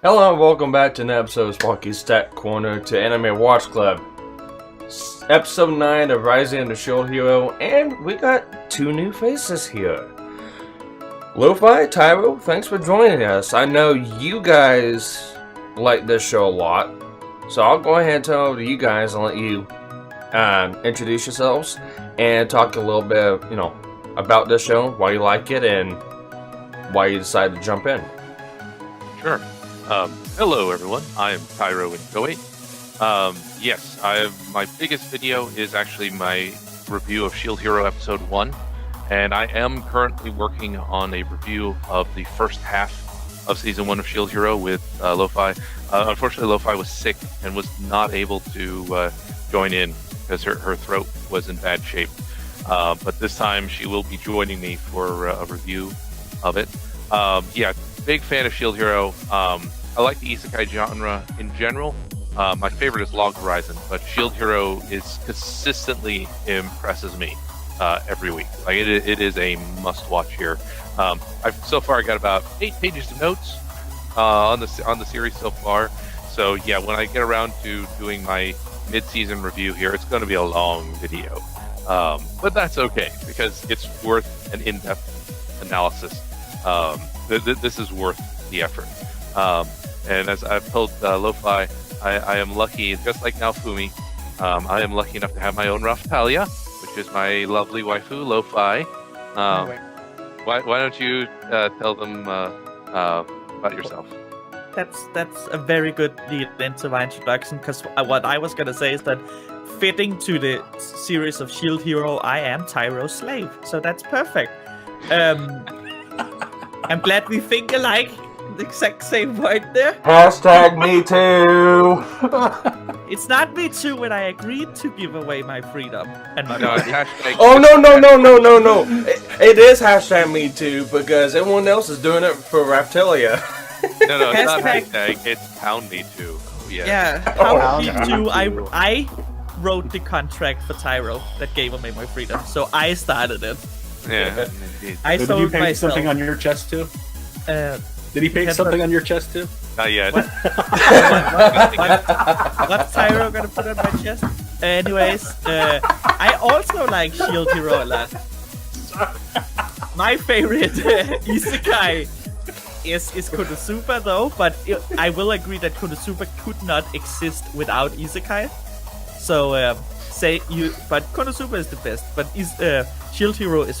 Hello and welcome back to an episode of Sparkys Stat Corner to Anime Watch Club. Episode 9 of Rising of the Shield Hero, and we got two new faces here. Lo-Fi, Tyro, thanks for joining us. I know you guys like this show a lot, so I'll go ahead and turn it over to you guys and let you introduce yourselves and talk a little bit, about this show, why you like it, and why you decided to jump in. Sure. Hello, everyone. I am Tyro in Koei. Yes, my biggest video is actually my review of Shield Hero Episode 1, and I am currently working on a review of the first half of Season 1 of Shield Hero with Lo-Fi. Unfortunately, Lo-Fi was sick and was not able to join in because her throat was in bad shape. But this time she will be joining me for a review of it. Big fan of Shield Hero. I like the isekai genre in general. My favorite is Log Horizon, but Shield Hero consistently impresses me every week. Like it is a must-watch here. So far I got about 8 pages of notes on the series so far. So yeah, when I get around to doing my mid-season review here, it's going to be a long video, but that's okay because it's worth an in-depth analysis. This is worth the effort. And as I've told Lo-Fi, I am lucky, just like Naofumi, I am lucky enough to have my own Raphtalia, which is my lovely waifu, Lo-Fi. Why don't you tell them about yourself? That's a very good lead into my introduction, because what I was going to say is that fitting to the series of Shield Hero, I am Tyro's slave, so that's perfect. I'm glad we think alike. The exact same point there. Hashtag me too. It's not me too when I agreed to give away my freedom and my No, body. Oh no! It is hashtag me too because everyone else is doing it for Raphtalia. No, it's not Hashtag- hashtag. It's pound me too. Yeah. Yeah, how me too. I wrote the contract for Tyro that gave away my freedom, so I started it. Yeah. Indeed. I So did sold you paint myself. something on your chest too? Did he paint Never. something on your chest too? Not yet. What's Tyro gonna put on my chest? Anyways, I also like Shield Hero a lot. My favorite isekai is Konosuba though, but I will agree that Konosuba could not exist without isekai. So but Konosuba is the best. But Shield Hero is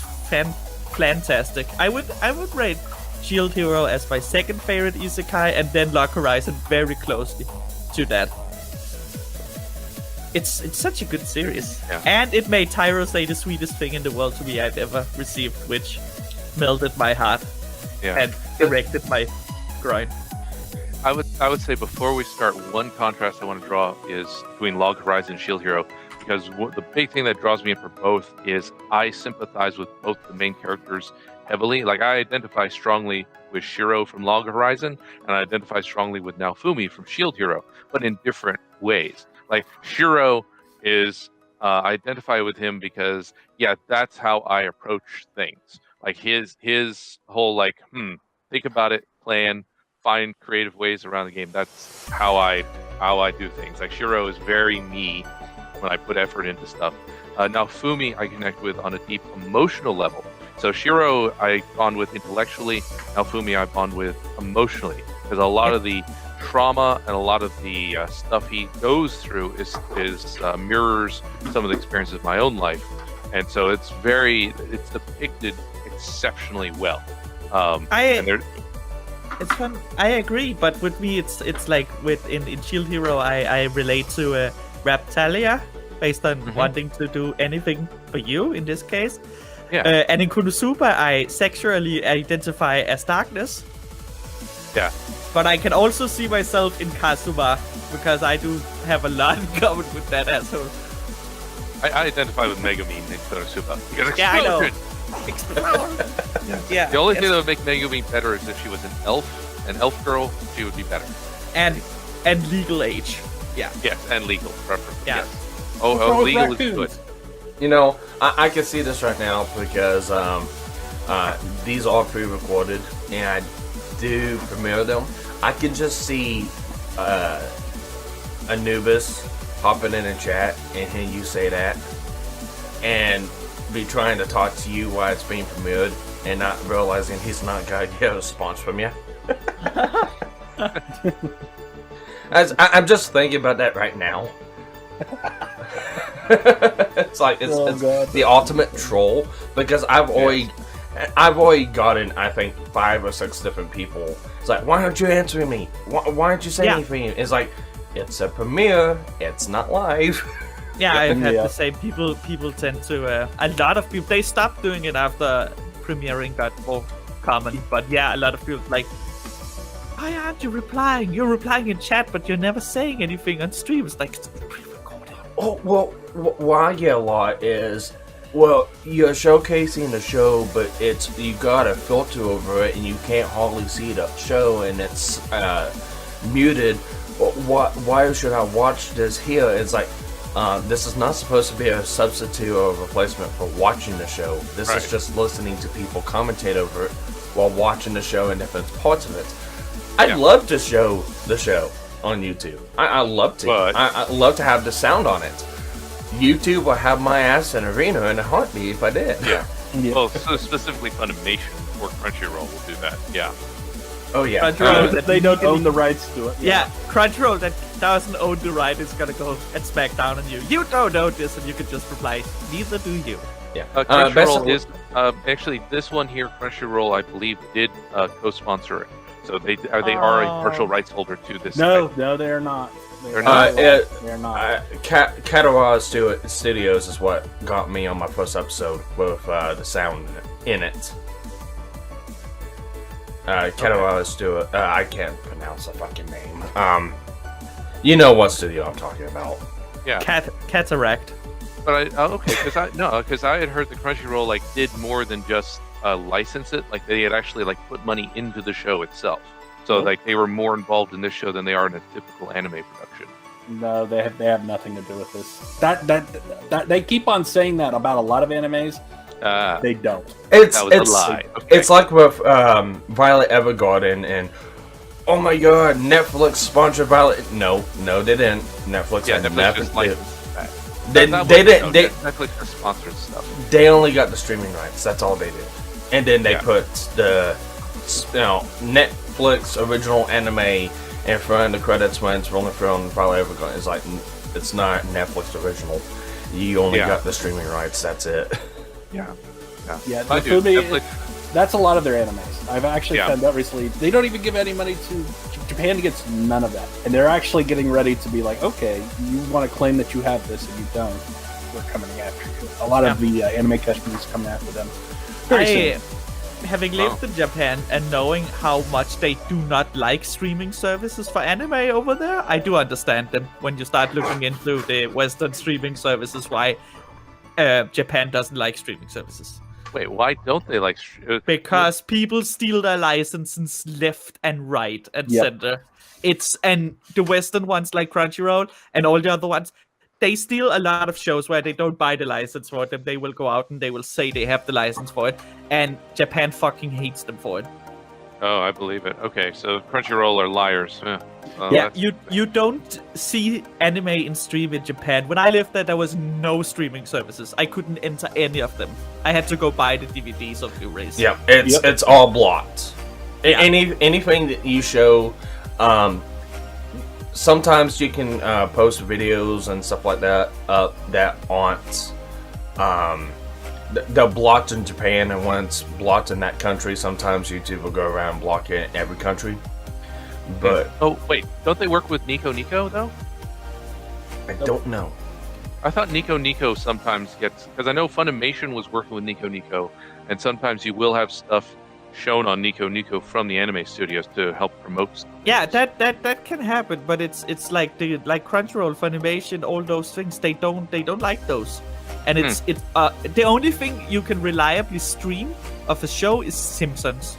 fantastic. I would rate Shield Hero as my second favorite isekai, and then Log Horizon very closely to that. It's such a good series, Yeah. and it made Tyro say the sweetest thing in the world to me I've ever received, which melted my heart Yeah. and erected my groin. I would say before we start, one contrast I want to draw is between Log Horizon and Shield Hero, because the big thing that draws me in for both is I sympathize with both the main characters heavily. Like I identify strongly with Shiro from Log Horizon, and I identify strongly with Naofumi from Shield Hero, but in different ways. Like Shiro is, I identify with him because that's how I approach things. Like his whole think about it, plan, find creative ways around the game. That's how I do things. Like Shiro is very me when I put effort into stuff. Naofumi I connect with on a deep emotional level. So Shiro I bond with intellectually, Naofumi I bond with emotionally, because a lot of the trauma and a lot of the stuff he goes through is mirrors some of the experiences of my own life, and so it's depicted exceptionally well. It's fun. I agree, but with me, it's like in Shield Hero, I relate to Raphtalia based on wanting to do anything for you in this case. Yeah. And in Konosuba, I sexually identify as darkness. Yeah. But I can also see myself in Kazuma because I do have a lot in common with that asshole. I identify with Megumin in Konosuba because Yeah, I know. Explode! Yeah. The only thing that would make Megumin better is if she was an elf girl, she would be better. And legal age. Yeah. Yes, and legal, preferably. Yeah. Yes. Oh, legal is good. I can see this right now because these are pre-recorded and I do premiere them. I can just see Anubis popping in a chat and hearing you say that, and be trying to talk to you while it's being premiered, and not realizing he's not gonna get a response from you. I'm just thinking about that right now. It's like it's the ultimate troll, because I've already gotten, I think, 5 or 6 different people. It's like, why aren't you answering me? Why aren't you saying anything? It's like, it's a premiere, it's not live. Yeah, I've had the same. People tend to. A lot of people, they stopped doing it after premiering got more common. But yeah, a lot of people like, why aren't you replying? You're replying in chat, but you're never saying anything on stream. It's like, it's pre-recorded. Oh, well, why I get a lot is, well, you're showcasing the show, but you got a filter over it, and you can't hardly see the show, and it's muted. Why should I watch this here? It's like, this is not supposed to be a substitute or a replacement for watching the show. This is just listening to people commentate over it while watching the show and different parts of it. I'd love to show the show on YouTube. I love to. I love to have the sound on it. YouTube will have my ass in arena in a heartbeat if I did. Yeah. Well, so specifically Funimation or Crunchyroll will do that. Yeah. Oh yeah. They don't own the rights to it. Yeah, Crunchyroll that doesn't own the right is gonna go and smack down on you. You don't know this, and you can just reply, neither do you. Yeah. Crunchyroll is actually this one here. Crunchyroll, I believe, did co-sponsor it, so they are a partial rights holder to this. No, they are not. They're not. They're not. Katawa Studios is what got me on my first episode with the sound in it. Katawa Studio. I can't pronounce the fucking name. You know what studio I'm talking about? Yeah. Cataract. But because I had heard the Crunchyroll did more than just license it. Like they had actually put money into the show itself. So they were more involved in this show than they are in a typical anime production. No, they have nothing to do with this. That they keep on saying that about a lot of animes. They don't. It's a lie. Okay. It's like with Violet Evergarden and oh my god, Netflix sponsored Violet. No, they didn't. Netflix had nothing. They didn't. Netflix just sponsored stuff. They only got the streaming rights. That's all they did. And then they put the Netflix original anime in front of the credits when it's rolling through on Violet Evergarden. It's like, it's not Netflix original. You only got the streaming rights. That's it. Yeah. That's a lot of their animes. I've actually found out recently. They don't even give any money to Japan. Gets none of that, and they're actually getting ready to be like, okay, you want to claim that you have this, and you don't. We're coming after you. A lot of the anime companies coming after them. Having lived in Japan and knowing how much they do not like streaming services for anime over there, I do understand them when you start looking into the Western streaming services. Why Japan doesn't like streaming services? Wait, why don't they like? Because people steal their licenses left and right and center. And the Western ones like Crunchyroll and all the other ones, they steal a lot of shows where they don't buy the license for them. They will go out and they will say they have the license for it, and Japan fucking hates them for it. Oh, I believe it. Okay, so Crunchyroll are liars. You don't see anime in stream in Japan. When I lived there was no streaming services. I couldn't enter any of them. I had to go buy the DVDs or Blu-rays. Yeah, it's all blocked. Yeah. Anything that you show, sometimes you can post videos and stuff like that that aren't they're blocked in Japan, and when it's blocked in that country, sometimes YouTube will go around and block it in every country. But wait, don't they work with Nico though? I don't know. I thought Nico sometimes gets, because I know Funimation was working with Nico, and sometimes you will have stuff shown on Nico from the anime studios to help promote stuff. Yeah, that can happen, but it's like Crunchyroll, Funimation, all those things. They don't like those, and it's the only thing you can reliably stream of a show is Simpsons.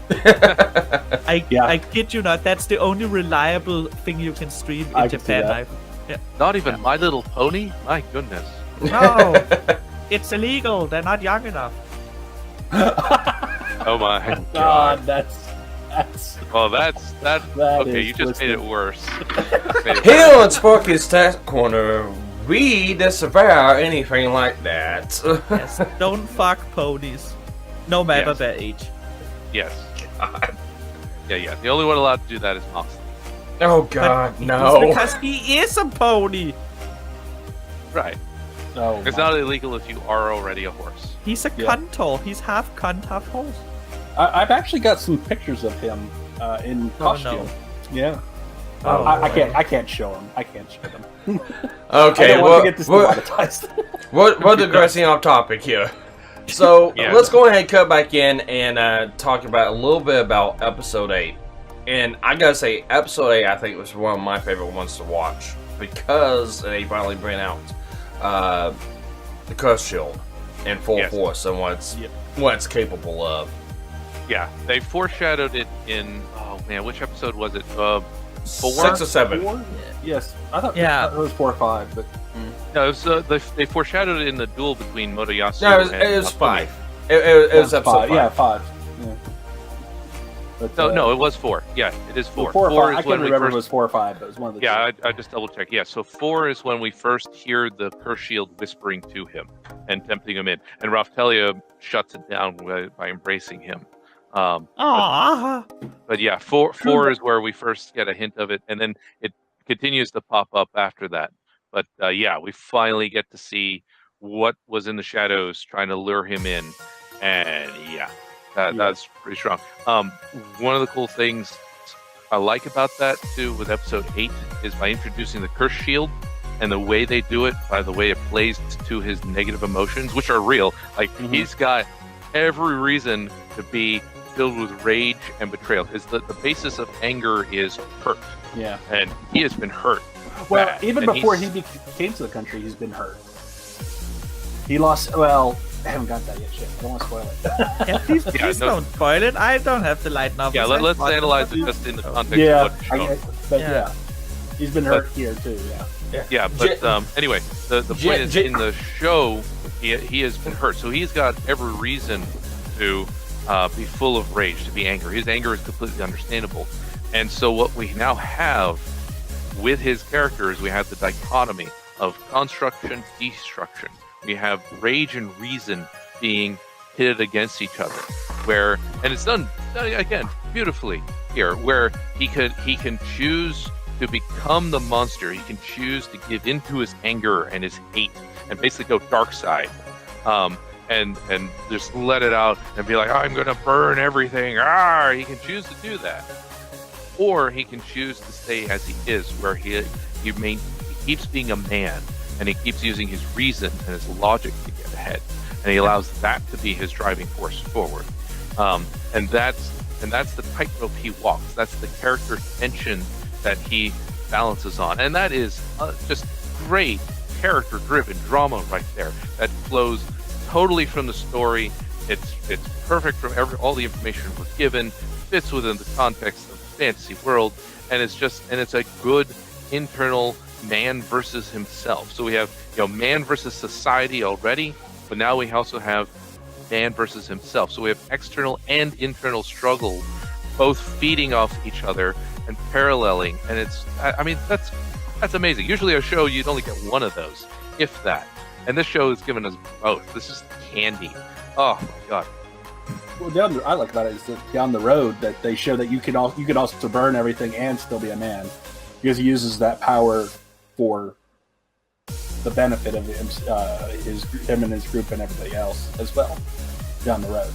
I kid you not. That's the only reliable thing you can stream in Japan. Not even My Little Pony. My goodness. No, it's illegal. They're not young enough. Oh my god, That okay, you just made it worse. Here on Sparkys Stat Corner, we disavow anything like that. Yes, don't fuck ponies, no matter Yes. their age. Yes. God. Yeah. The only one allowed to do that is Moxley. Oh God, But no. it's because he is a pony. Right. Oh, It's not illegal if you are already a horse. He's a Yeah. cunt. He's half cunt, half horse. I've actually got some pictures of him in Oh, costume. no. Yeah. Oh, I can't show him. I can't show them. Okay, I don't want to get this demonetized. we're digressing off topic here. So Yeah. let's go ahead and cut back in and talk about a little bit about episode 8. And I gotta say, episode 8 I think was one of my favorite ones to watch because they finally bring out the Curse Shield in full Yes. force and what it's capable of. Yeah, they foreshadowed it in. Oh man, which episode was it? 4? 6 or 7. 4? Yes. I thought Yeah. it was 4 or 5, but No, it was, they foreshadowed it in the duel between Motoyasu No, it and was Nakami. 5. It was episode 5. Yeah, 5. Yeah. But, No, it was 4. Yeah, it is 4. 4 or 5. I is can't when we remember if first. it was 4 or 5, but it was one of the Yeah, two. I just double checked. Yeah, so 4 is when we first hear the Curse Shield whispering to him and tempting him in, and Raftelia shuts it down by embracing him. But yeah, 4 is where we first get a hint of it, and then it continues to pop up after that. But yeah, we finally get to see what was in the shadows trying to lure him in, and yeah, that's pretty strong. One of the cool things I like about that too with episode 8 is by introducing the Curse Shield and the way they do it, by the way it plays to his negative emotions, which are real. Like he's got every reason to be filled with rage and betrayal, because the basis of anger is hurt, Yeah. and he has been hurt. Well, bad, even and before he's- he came to the country, he's been hurt. He lost. Well, I haven't got that yet. Shit, I don't want to spoil it. Yeah, please no. don't spoil it. I don't have the light novels. Yeah, let's I- analyze it just in the context Yeah, of what's shown. but Yeah. yeah, he's been hurt here too. Yeah. Yeah, but anyway, the point is in the show, he has been hurt, so he's got every reason to be full of rage, to be angry. His anger is completely understandable, and so what we now have with his character is we have the dichotomy of construction, destruction. We have rage and reason being pitted against each other, and it's done again beautifully here, where he can choose to become the monster. He can choose to give into his anger and his hate and basically go dark side, and just let it out and be like, I'm gonna burn everything. He can choose to do that, or he can choose to stay as he is, where he keeps being a man, and he keeps using his reason and his logic to get ahead, and he allows that to be his driving force forward. And that's the tightrope he walks. That's the character tension that he balances on, and that is just great character-driven drama right there. That flows totally from the story. It's perfect from all the information was given, fits within the context of the fantasy world, and it's a good internal man versus himself. So we have man versus society already, but now we also have man versus himself. So we have external and internal struggle, both feeding off each other and paralleling, and that's amazing. Usually a show you'd only get one of those, if that, and this show has given us both. This is candy. Oh my god. Well, I like about it is that down the road that they show that you can also burn everything and still be a man, because he uses that power for the benefit of him and his group and everybody else as well down the road.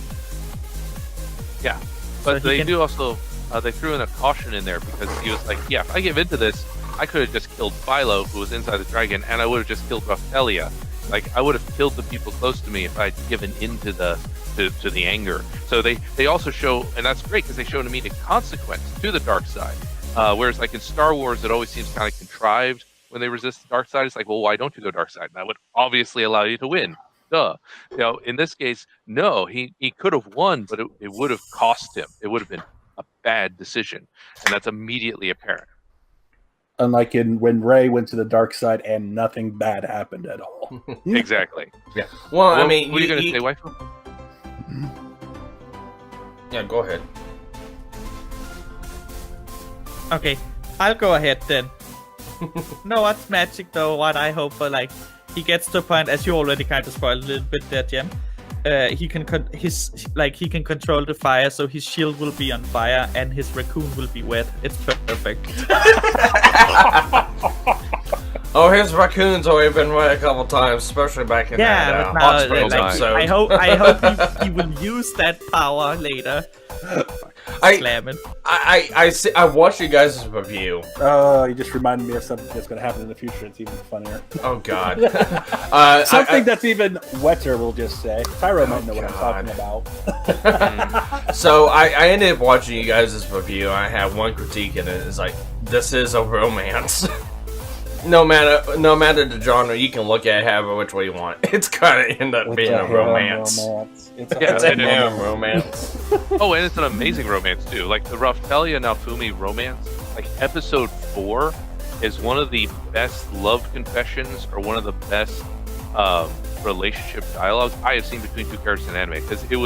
Yeah, So but he they can- do also they threw in a caution in there, because he was like, yeah, if I give into this, I could have just killed Philo, who was inside the dragon, and I would have just killed Raphaelia. Like, I would have killed the people close to me if I'd given into the anger. So they also show, and that's great, because they show an immediate consequence to the dark side. Whereas like in Star Wars, it always seems kind of contrived when they resist the dark side. It's like, well, why don't you go dark side? That would obviously allow you to win. Duh. In this case, no, he could have won, but it would have cost him. It would have been a bad decision, and that's immediately apparent. Unlike when Rey went to the dark side and nothing bad happened at all. Exactly. Yeah. Well, I What mean, were you going to say, waifu? Yeah, go ahead. Okay, I'll go ahead then. No, what's magic though? What I hope for, like, he gets to a point, as you already kind of spoiled a little bit there, Jem. He can control the fire, so his shield will be on fire and his raccoon will be wet. It's perfect. Oh, his raccoon's already been wet a couple times, especially back in that hot springs episode. I hope he will use that power later. Slamming. I watched you guys' review. Oh, you just reminded me of something that's going to happen in the future. It's even funnier. Oh God. Something that's even wetter, we'll just say. Tyro might know what I'm talking about. So I ended up watching you guys' review. I had one critique in it. It's like, this is a romance. No matter the genre, you can look at it however which way you want. It's gonna end up being a romance. It's a damn romance. Oh, and it's an amazing romance too. Like the Raphtalia Naofumi romance, like episode 4 is one of the best love confessions or one of the best relationship dialogues I have seen between two characters in anime, because it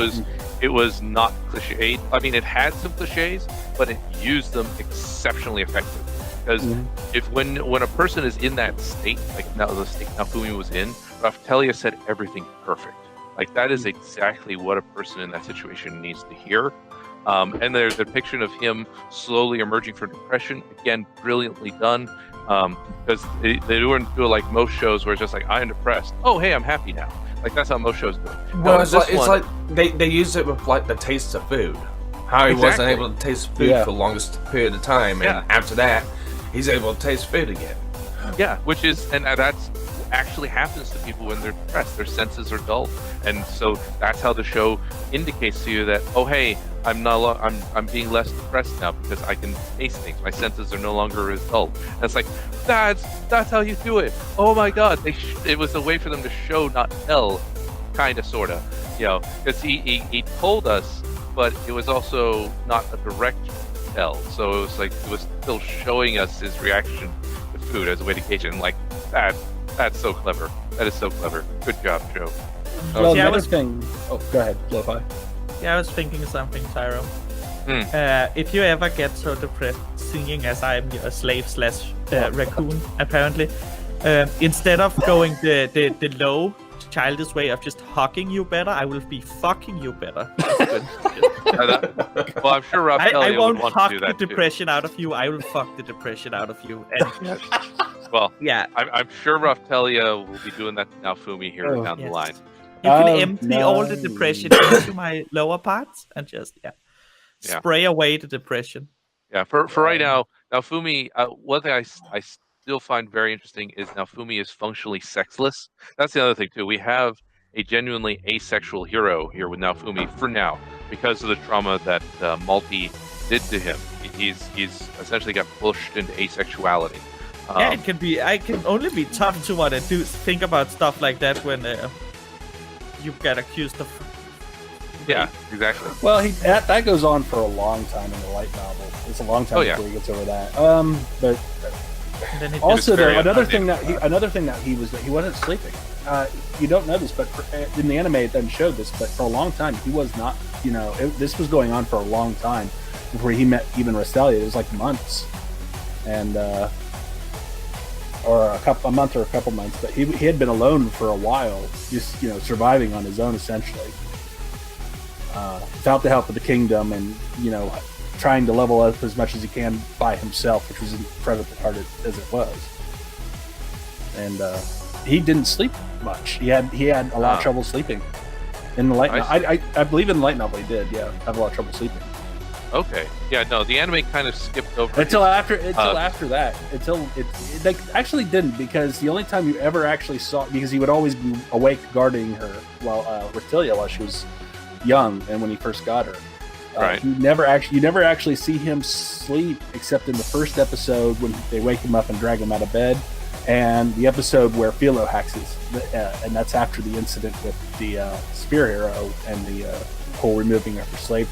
was not cliched. I mean, it had some cliches, but it used them exceptionally effectively. Because if when a person is in that state, like now the state Naofumi was in, Raphtalia said everything perfect. Like that is exactly what a person in that situation needs to hear. And there's a depiction of him slowly emerging from depression. Again, brilliantly done. Because they don't do it like most shows where it's just like, I'm depressed. Oh, hey, I'm happy now. Like that's how most shows do it. No, it's like they use it with like the taste of food. How he wasn't able to taste food for the longest period of time, and after that, he's able to taste food again. Yeah, which is, and that's actually happens to people when they're depressed. Their senses are dull, and so that's how the show indicates to you that, oh hey, I'm being less depressed now because I can taste things. My senses are no longer as dull. And it's like that's how you do it. Oh my god, it was a way for them to show, not tell, kind of, sorta, because he told us, but it was also not a direct tell. So it was like it was still showing us his reaction to food as a way to gauge it. And like that's so clever. That is so clever. Good job, show. Well, another thing. Oh, go ahead, Lo-Fi. Yeah, I was thinking something, Tyro. If you ever get so depressed, singing as I'm a slave / raccoon, apparently, instead of going the low childish way of just hugging you better, I will be fucking you better. Well, I'm sure Raphtalia I won't would want hug to do the that depression out of you. I will fuck the depression out of you. And well, yeah, I'm sure Raphtalia will be doing that to Naofumi here down the line. You can empty all the depression into my lower parts and just spray away the depression. Yeah, for right now, Naofumi. One thing I still find very interesting is Naofumi is functionally sexless. That's the other thing too. We have a genuinely asexual hero here with Naofumi for now, because of the trauma that Malti did to him. He's essentially got pushed into asexuality. It can be. I can only be tough to think about stuff like that when you get accused of. Yeah, exactly. Well, that goes on for a long time in the light novel. It's a long time before he gets over that. But also, though, another thing that he wasn't sleeping. You don't know this, but in the anime it doesn't show this, but for a long time he was not. This was going on for a long time before he met even Raphtalia. It was like months, and or a month or a couple months. But he had been alone for a while, just surviving on his own essentially, without the help of the kingdom, and trying to level up as much as he can by himself, which was incredibly hard as it was. And he didn't sleep much. He had a lot of trouble sleeping in the light novel. I believe in the light novel he did. Yeah, have a lot of trouble sleeping. Okay. Yeah. No, the anime kind of skipped over until after that. They actually didn't, because the only time you ever actually saw, because he would always be awake guarding her Raphtalia while she was young and when he first got her. Right. You never actually see him sleep except in the first episode when they wake him up and drag him out of bed, and the episode where Philo hacks and that's after the incident with the spear hero and the whole removing of her slave.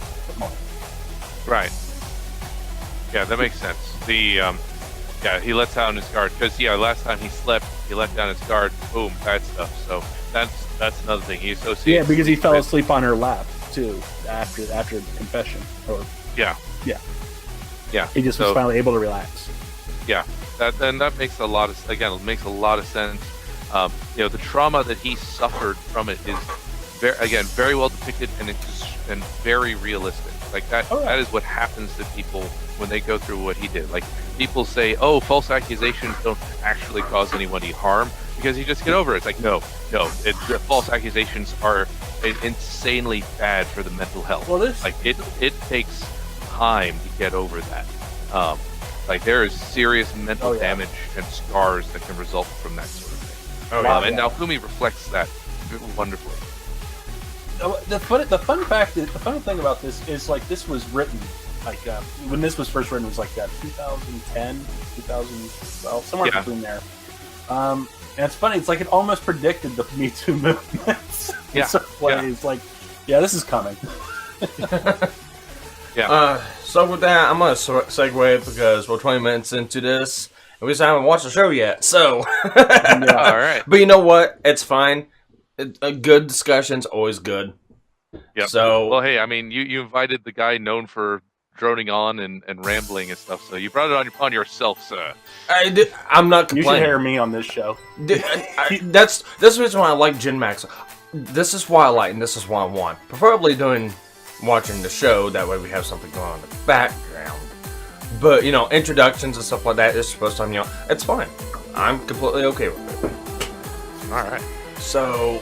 Right. Yeah, that makes sense. He lets down his guard because last time he slept, he let down his guard. Boom, bad stuff. So that's another thing he associates. Yeah, because he fell asleep on her lap too after the confession. Yeah. He just was finally able to relax. Yeah, that makes a lot of sense. The trauma that he suffered from it is very well depicted and very realistic. Like that that is what happens to people when they go through what he did. Like people say, oh, false accusations don't actually cause anyone any harm because you just get over it. It's like no, false accusations are insanely bad for the mental health. Well, it takes time to get over that. There is serious mental damage and scars that can result from that sort of thing. And now Fumi reflects that wonderfully. The fun thing about this is like this was written when this was first written was like 2010, 2012, somewhere between there. And it's funny. It's like it almost predicted the Me Too movement. In certain ways, this is coming. So with that, I'm gonna segue because we're 20 minutes into this, and we still haven't watched the show yet. So, all right. But you know what? It's fine. A good discussion's always good. Yeah. So, well, hey, I mean, you invited the guy known for droning on and rambling and stuff, so you brought it on yourself, sir. I'm not complaining. You should hear me on this show. That's the reason why I like Gen Max. This is why I like, and this is why I want. Preferably watching the show, that way we have something going on in the background. But, introductions and stuff like that is supposed to, it's fine. I'm completely okay with it. Alright. So,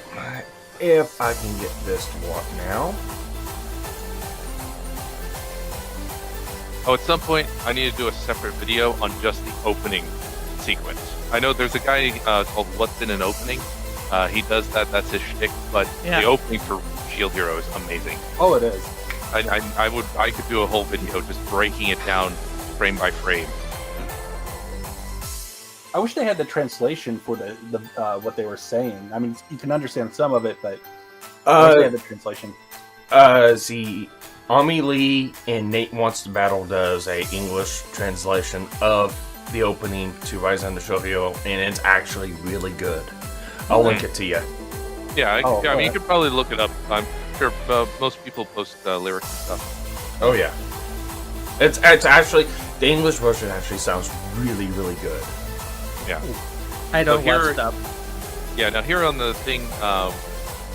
if I can get this to work now. Oh, at some point, I need to do a separate video on just the opening sequence. I know there's a guy called What's in an Opening. He does that, that's his shtick, but the opening for Shield Hero is amazing. Oh, it is. I could do a whole video just breaking it down frame by frame. I wish they had the translation for the what they were saying. I mean, you can understand some of it, but I wish they had the translation. See, Ami Lee and Nate Wants to Battle does a English translation of the opening to Rise on the Show Hero, and it's actually really good. I'll link it to you. Yeah, I mean, you could probably look it up. I'm sure most people post lyrics and stuff. Oh yeah, it's actually the English version actually sounds really really good. Yeah, I don't watch stuff. Yeah, now here on the thing,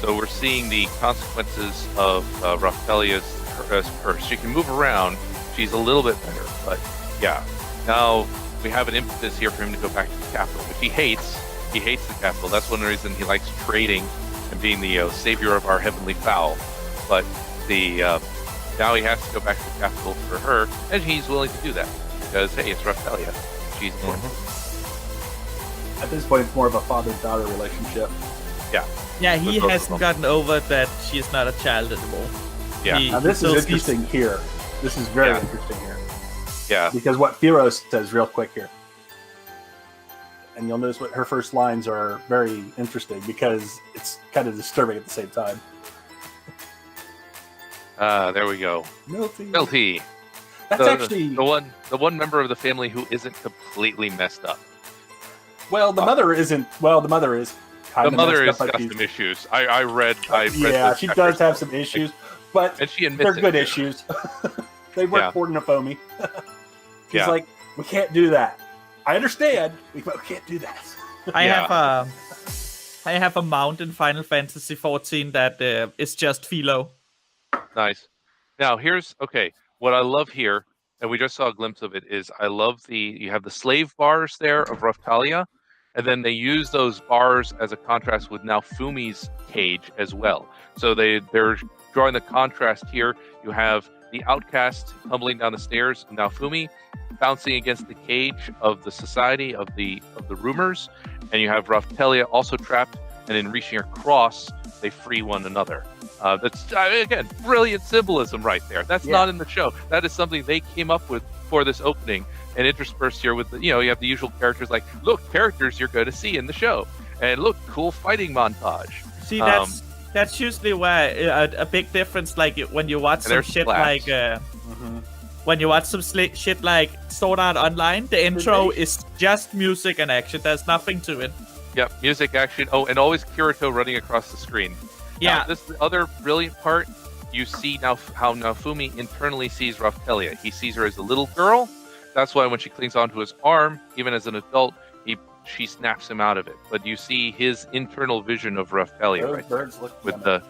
so we're seeing the consequences of Raphtalia's curse. She can move around. She's a little bit better, but yeah. Now we have an impetus here for him to go back to the capital, which he hates. He hates the capital. That's one reason he likes trading and being the savior of our heavenly fowl. But now he has to go back to the capital for her, and he's willing to do that because hey, it's Raphthalia. She's important. At this point, it's more of a father-daughter relationship. Yeah. Yeah, he hasn't gotten over that she's not a child anymore. Yeah. Now this is interesting here. This is very interesting here. Yeah. Because what Firo says real quick here. And you'll notice what her first lines are very interesting because it's kind of disturbing at the same time. There we go. Milty. That's actually the one member of the family who isn't completely messed up. Well, the mother isn't. Well, the mother is. The mother has got some issues. I read. Yeah, she does have some issues, but and she they're good issues. They work for Nafomi. She's like, we can't do that. I understand, but we can't do that. I have a mount in Final Fantasy 14 that is just Philo. Nice. Now what I love here, and we just saw a glimpse of it, is I love you have the slave bars there of Raphtalia, and then they use those bars as a contrast with now Fumi's cage as well. So they're drawing the contrast here. You have the outcast tumbling down the stairs, now Fumi bouncing against the cage of the society of the rumors, and you have Raphtalia also trapped, and in reaching across, they free one another. That's again brilliant symbolism right there. That's not in the show. That is something they came up with for this opening, and interspersed here with you have the usual characters like characters you're going to see in the show, and cool fighting montage. See, that's usually where a big difference, like when you watch some shit like when you watch some shit like Sword Art Online, the intro is just music and action. There's nothing to it. Yep, music, action. Oh, and always Kirito running across the screen. Yeah. This is the other brilliant part. you see now how Naofumi internally sees Raphtalia. He sees her as a little girl. That's why when she clings onto his arm, even as an adult, she snaps him out of it. But you see his internal vision of Raphtalia Those right birds look with the.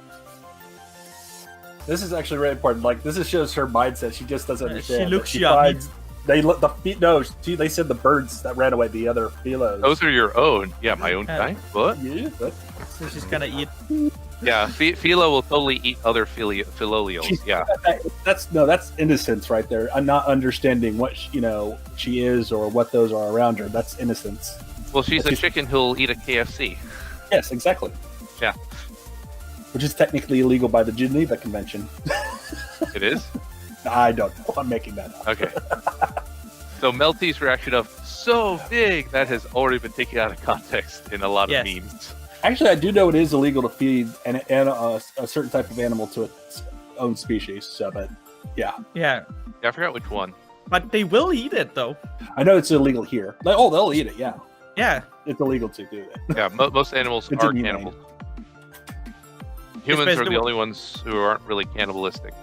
This is actually really important. Like, this shows her mindset. She just doesn't understand. She looks that yummy. finds- They look they said the birds that ran away, the other philos. Those are your own. Yeah, my own kind. What? Yeah, but So she's gonna eat. Yeah, Philo will totally eat other Philolials. Yeah. that's innocence right there. I'm not understanding what she is or what those are around her. That's innocence. Well, she's a chicken who'll eat a KFC. Yes, exactly. Yeah. Which is technically illegal by the Geneva Convention. It is? I don't know. I'm making that up. Okay. So Melty's reaction of so big, that has already been taken out of context in a lot of memes. Actually, I do know it is illegal to feed a certain type of animal to its own species. So, but yeah. Yeah. I forgot which one. But they will eat it though. I know it's illegal here. Like, they'll eat it. Yeah. Yeah. It's illegal to do that. Yeah, most animals It's are inhumane. cannibals. Humans are Especially the only ones who aren't really cannibalistic.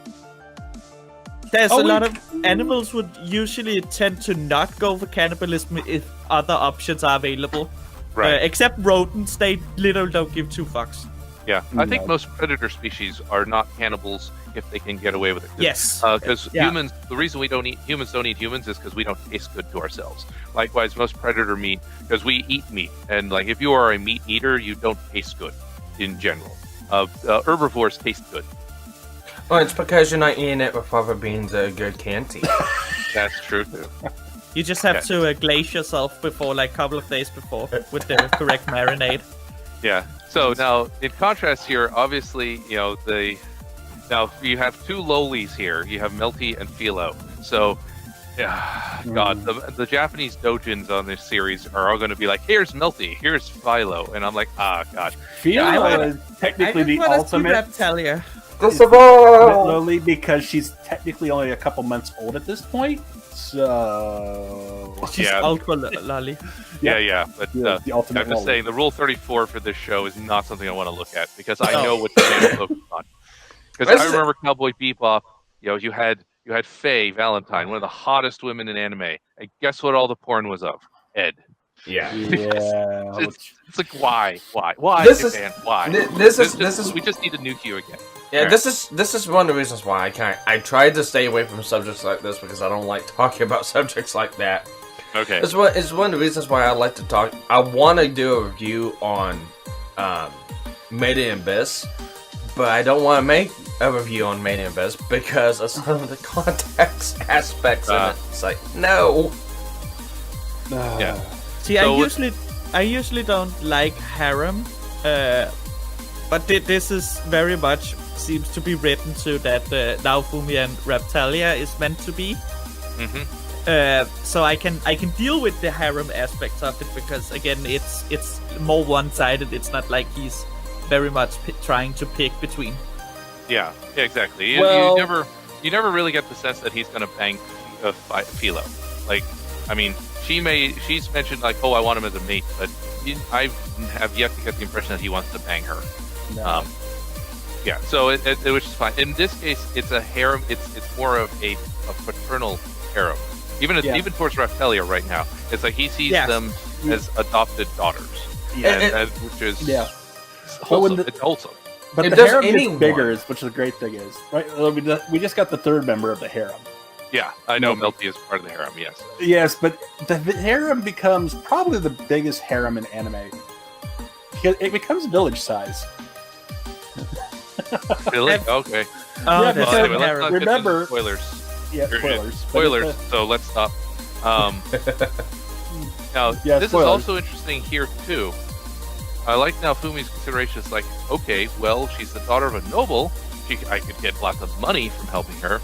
There's a lot of animals would usually tend to not go for cannibalism if other options are available. Right. Except rodents, they literally don't give two fucks. Yeah, I think most predator species are not cannibals if they can get away with it. Yes. Because humans, the reason humans don't eat humans is because we don't taste good to ourselves. Likewise, most predator meat, because we eat meat, and like if you are a meat eater, you don't taste good in general. Herbivores taste good. Well, it's because you're not eating it with fava beans that are good candy. That's true too. You just have to glaze yourself before, like a couple of days before, with the correct marinade. Yeah. So now, in contrast here, obviously, now you have two lowlies here. You have Melty and Philo. So, God, the Japanese doujins on this series are all going to be like, here's Melty, here's Philo, and I'm like, God. Philo is technically the ultimate Raphtalia. lowly because she's technically only a couple months old at this point. So She's ultra lolly. Yeah. But the ultimate I'm just lolly. saying, the Rule 34 for this show is not something I want to look at because I know what the channel focused on. Because I remember Cowboy Bebop. You had Faye Valentine, one of the hottest women in anime, and guess what? All the porn was of Ed. Yeah. It's like why? This Japan? is why? this is we just need to nuke you again. Yeah, this is one of the reasons why I tried to stay away from subjects like this because I don't like talking about subjects like that. Okay. It's one of the reasons why I like to talk. I want to do a review on Made in Abyss, but I don't want to make a review on Made in Abyss because of some of the context aspects in it. It's like, no. Yeah. See, So I usually don't like harem, but this is very much seems to be written to that Naofumi and Raphtalia is meant to be. So I can deal with the harem aspects of it because again it's more one-sided. It's not like he's very much trying to pick between. Yeah, exactly. You never really get the sense that he's going to bang Philo. Like, I mean, she's mentioned like, oh, I want him as a mate, but I have yet to get the impression that he wants to bang her. No. Yeah, so it which is fine. In this case, it's a harem. It's more of a paternal harem. Even towards Raphtalia right now, it's like he sees them as adopted daughters, which is wholesome. It's wholesome. But the harem gets bigger, which is the great thing is, right? We just got the third member of the harem. Yeah, I know Melty is part of the harem, yes. Yes, but the harem becomes probably the biggest harem in anime. It becomes village size. Really? Okay. Oh, Yeah, because Anyway, let's not get remember- into spoilers. Yeah, spoilers. Spoilers, so let's stop. Now, this spoilers. is also interesting here, too. I like Naofumi's considerations like, okay, well, she's the daughter of a noble. I could get lots of money from helping her.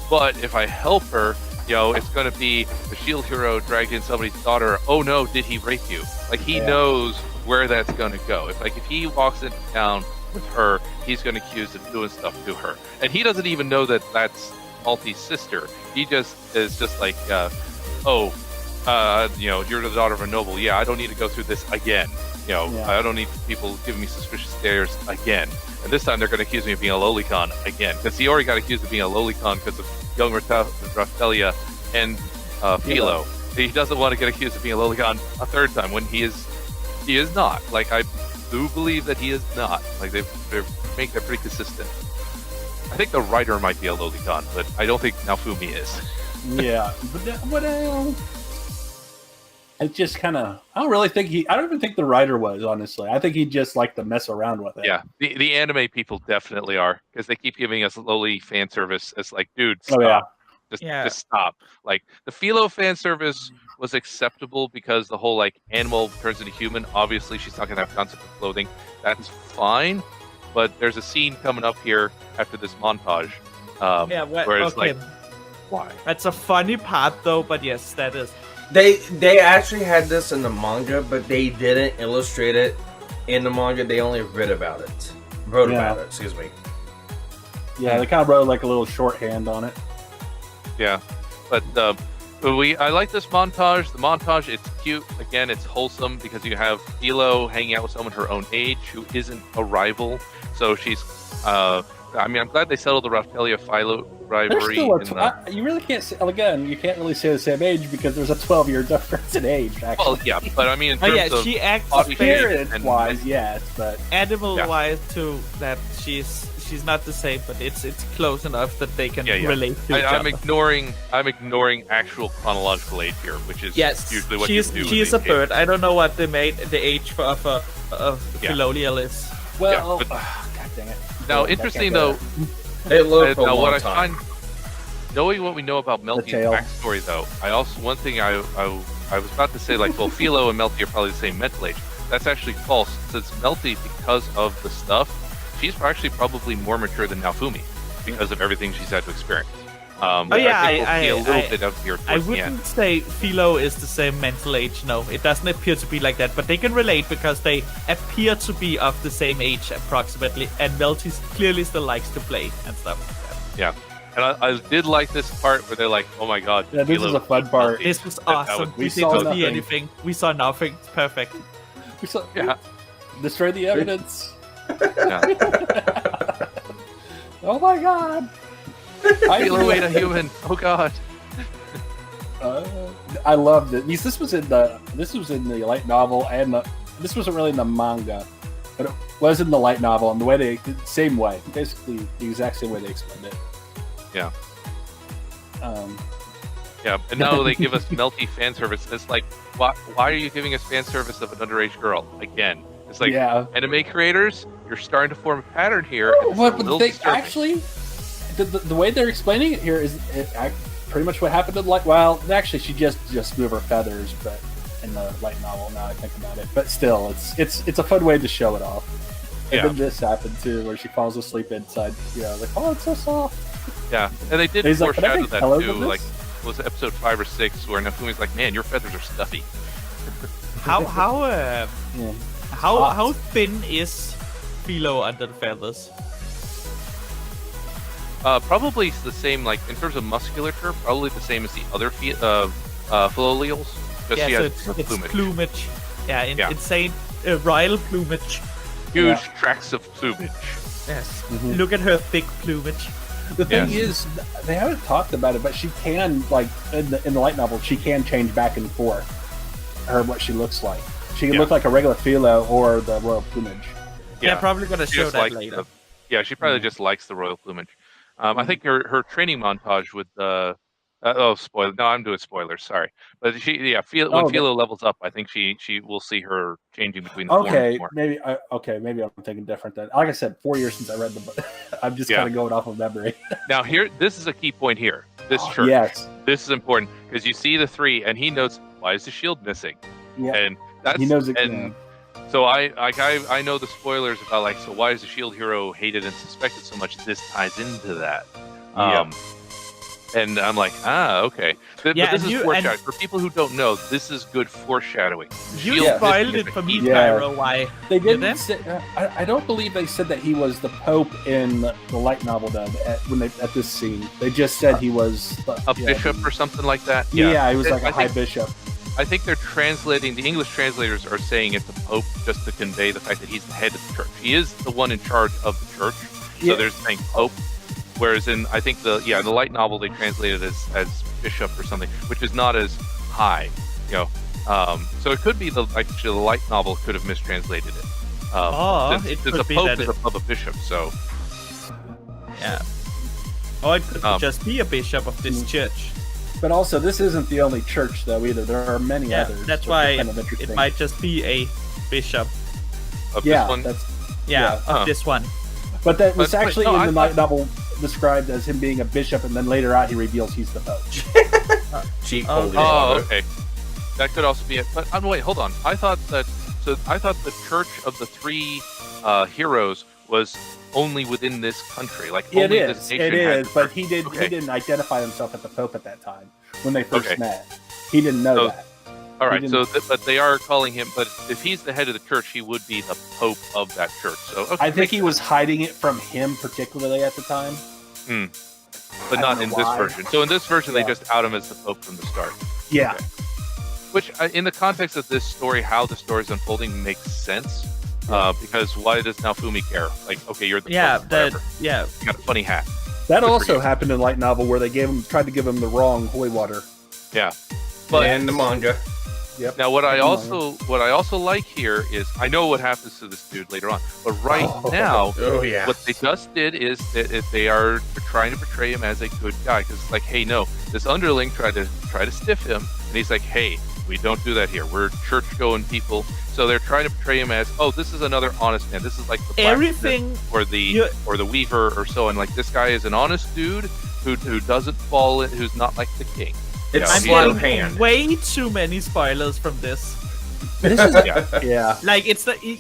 But if I help her, it's going to be the shield hero dragged in somebody's daughter. Oh no, did he rape you? Like, he knows where that's going to go. If he walks into town with her, he's going to accuse of doing stuff to her. And he doesn't even know that that's Malty's sister. He just is just like, you're the daughter of a noble. Yeah, I don't need to go through this again. I don't need people giving me suspicious stares again. And this time they're going to accuse me of being a lolicon again, because he already got accused of being a lolicon because of young Raphaelia and Philo. He doesn't want to get accused of being a lolicon a third time when he is not. Like, I do believe that he is not. Like, they make that pretty consistent. I think the writer might be a lolicon, but I don't think Naofumi is. Yeah, but it's just kind of. I don't even think the writer was, honestly. I think he just liked to mess around with it. Yeah, the anime people definitely are, because they keep giving us lowly fan service. It's like, dude, stop. Just stop. Like, the Philo fan service was acceptable because the whole like animal turns into human. Obviously, she's talking about concept of clothing. That's fine, but there's a scene coming up here after this montage. Where it's like, why? That's a funny part, though. But yes, that is. They actually had this in the manga, but they didn't illustrate it in the manga. They only wrote about it. Excuse me. Yeah, they kind of wrote like a little shorthand on it. Yeah, but I like this montage. The montage, it's cute. Again, it's wholesome because you have Philo hanging out with someone her own age who isn't a rival. So she's. I'm glad they settled the Raphaelia Philo rivalry. You really can't say, again, you can't really say the same age because there's a 12-year difference in age, actually. Well, yeah, but I mean, in terms of she acts appearance-wise, yes, but animal-wise too, that she's not the same, but it's close enough that they can relate to each I'm other. I'm ignoring actual chronological age here, which is usually what you do. She is a bird. I don't know what they made the age for Philolial is. Well, God dang it. Now, interesting though. What I find, knowing what we know about Melty's backstory, though, one thing I was about to say, like, well, Philo and Melty are probably the same mental age. That's actually false, since Melty, because of the stuff, she's actually probably more mature than Naofumi because of everything she's had to experience. I wouldn't say Philo is the same mental age. No, it doesn't appear to be like that. But they can relate because they appear to be of the same age approximately. And Melty clearly still likes to play and stuff like that. Yeah, and I did like this part where they're like, "Oh my god, yeah, this is a fun part. This was awesome. We didn't see anything. We saw nothing. It's perfect. We saw destroy the evidence. Oh my god." I feel away to human. Oh god. I loved it. This was in the light novel, and this wasn't really in the manga, but it was in the light novel. And the way same way, basically the exact same way they explained it. Yeah. And now they give us Melty fan service. It's like, why are you giving us fan service of an underage girl again? It's like, anime creators, you're starting to form a pattern here. But they actually. The way they're explaining it here is pretty much what happened in light. Well, actually, she just moved her feathers, but in the light novel, now I think about it. But still, it's a fun way to show it off. And then this happened too, where she falls asleep inside. Like, oh, it's so soft. Yeah, and they did foreshadow that too. Like, was it episode 5 or 6 where Nafumi's like, "Man, your feathers are stuffy." How thin is Philo under the feathers? Probably the same, like, in terms of musculature, probably the same as the other Philolials. Yeah, so it's plumage. Yeah, insane royal plumage. Huge tracts of plumage. Yes. Mm-hmm. Look at her thick plumage. The thing is, they haven't talked about it, but she can, like, in the light novel, she can change back and forth what she looks like. She can look like a regular Philo or the royal plumage. Yeah, probably going to show that later. She probably just likes the royal plumage. I think her training montage with the spoiler. No, I'm doing spoilers. Sorry, but when Philo levels up, I think she will see her changing between the forms more. Maybe I'm thinking different then. Like I said, 4 years since I read the book. I'm just kind of going off of memory. Now this is a key point here. This church. Yes, this is important because you see the 3, and he knows why is the shield missing. Yeah, and he knows it. And so I know the spoilers about, like, so why is the shield hero hated and suspected so much? This ties into that. And I'm like, okay. But this is foreshadowing. For people who don't know, this is good foreshadowing. You spoiled it for me, Tyro. Why? They didn't say, I don't believe they said that he was the Pope in the light novel, though, at this scene. They just said he was... a bishop or something like that? Yeah, he was like a high bishop. I think they're translating. The English translators are saying it's the Pope just to convey the fact that he's the head of the church. He is the one in charge of the church. So they're saying Pope. Whereas in I think the light novel they translated as bishop or something, which is not as high. So it could be the light novel could have mistranslated it. It since could a be Pope that is above a bishop, so. Yeah. Or it could just be a bishop of this church. But also, this isn't the only church, though, either. There are many others. That's why it might just be a bishop. Of this one? Of this one. But that was actually in the light novel described as him being a bishop, and then later on he reveals he's the Pope. Cheap. Okay. That could also be it. But wait, hold on. I thought the church of the three heroes was only within this country. Only this nation. It is, but he didn't identify himself as the Pope at that time when they first met. He didn't know that. All right, but they are calling him. But if he's the head of the church, he would be the Pope of that church. So I think he was hiding it from him, particularly at the time. But not in this version. So in this version, they just out him as the Pope from the start. Yeah. Okay. Which, in the context of this story, how the story is unfolding makes sense. Because why does Naofumi care? Okay, you're the Pope, you got a funny hat. That also happened in light novel where they tried to give him the wrong holy water. Yeah, and the manga. Yep. Now, what I also like here is I know what happens to this dude later on, but now, what they just did is that they are trying to portray him as a good guy because it's like, hey, no, this underling tried to stiff him, and he's like, hey, we don't do that here. We're church-going people. So they're trying to portray him as, this is another honest man. This is like the blacksmith or the weaver or so. And this guy is an honest dude who doesn't fall in, who's not like the king. It's I'm getting way too many spoilers from this. This is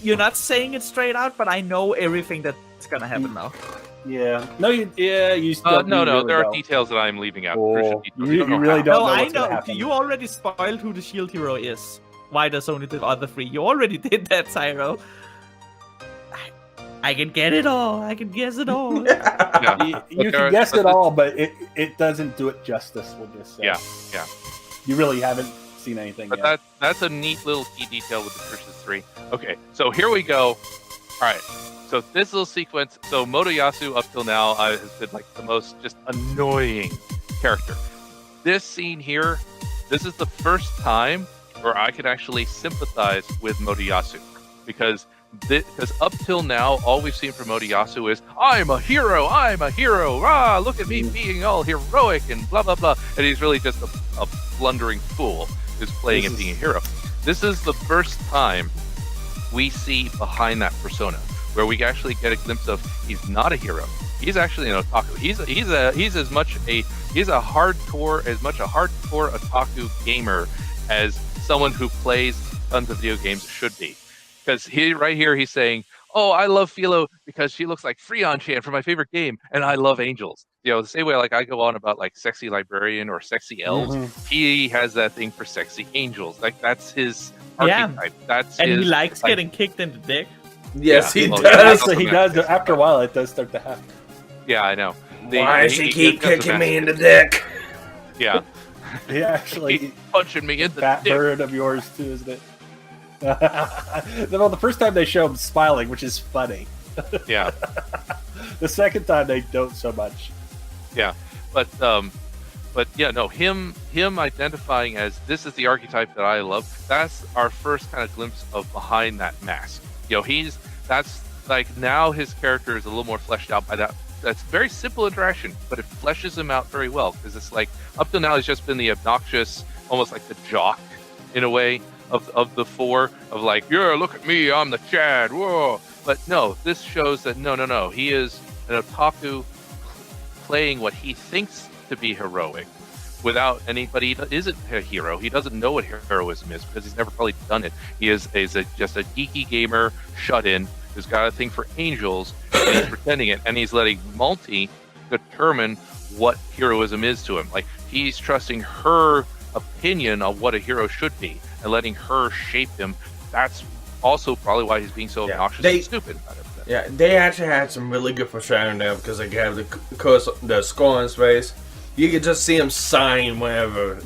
you're not saying it straight out, but I know everything that's gonna happen now. Yeah. No, you still. No. Really there don't. are details that I'm leaving out. You really don't know what's gonna happen. You already spoiled who the shield hero is. Why there's only the other three? You already did that, Tyro. I can get it all. I can guess it all. You can guess it all, but it doesn't do it justice. We'll just say. Yeah. You really haven't seen anything but yet. That's a neat little key detail with the Churches 3. Okay, so here we go. All right. So this little sequence. So Motoyasu up till now has been the most just annoying character. This scene here, this is the first time where I could actually sympathize with Motoyasu because up till now, all we've seen from Motoyasu is, I'm a hero, look at me being all heroic and blah, blah, blah. And he's really just a blundering fool who's playing and being a hero. This is the first time we see behind that persona, where we actually get a glimpse of he's not a hero. He's actually an otaku. He's as much a hardcore otaku gamer as someone who plays tons of video games should be. Because he's saying, I love Philo because she looks like Freon-chan from my favorite game, and I love angels. The same way I go on about sexy librarian or sexy elves, he has that thing for sexy angels. That's his archetype. He likes getting kicked in the dick. Yes, he does. Actually, he does. After a while, it does start to happen. Yeah, I know. Why does he keep kicking me in the dick? Yeah. He actually keep punching me in the fat dick. Bird of yours too, isn't it? Well, the first time they show him smiling, which is funny. Yeah. The second time they don't so much. Yeah, but yeah, no, him identifying as this is the archetype that I love. That's our first kind of glimpse of behind that mask. Now his character is a little more fleshed out by that. That's very simple interaction, but it fleshes him out very well because it's up till now he's just been the obnoxious, almost like the jock in a way of the four of look at me, I'm the Chad, whoa. But no, this shows that no, he is an otaku playing what he thinks to be heroic without anybody. He isn't a hero. He doesn't know what heroism is because he's never probably done it. He is just a geeky gamer shut in who's got a thing for angels and he's pretending it, and he's letting Malty determine what heroism is to him. He's trusting her opinion on what a hero should be and letting her shape him. That's also probably why he's being so obnoxious and stupid about it. Yeah, they actually had some really good foreshadowing there because they have the skull on his face. You could just see him sighing whenever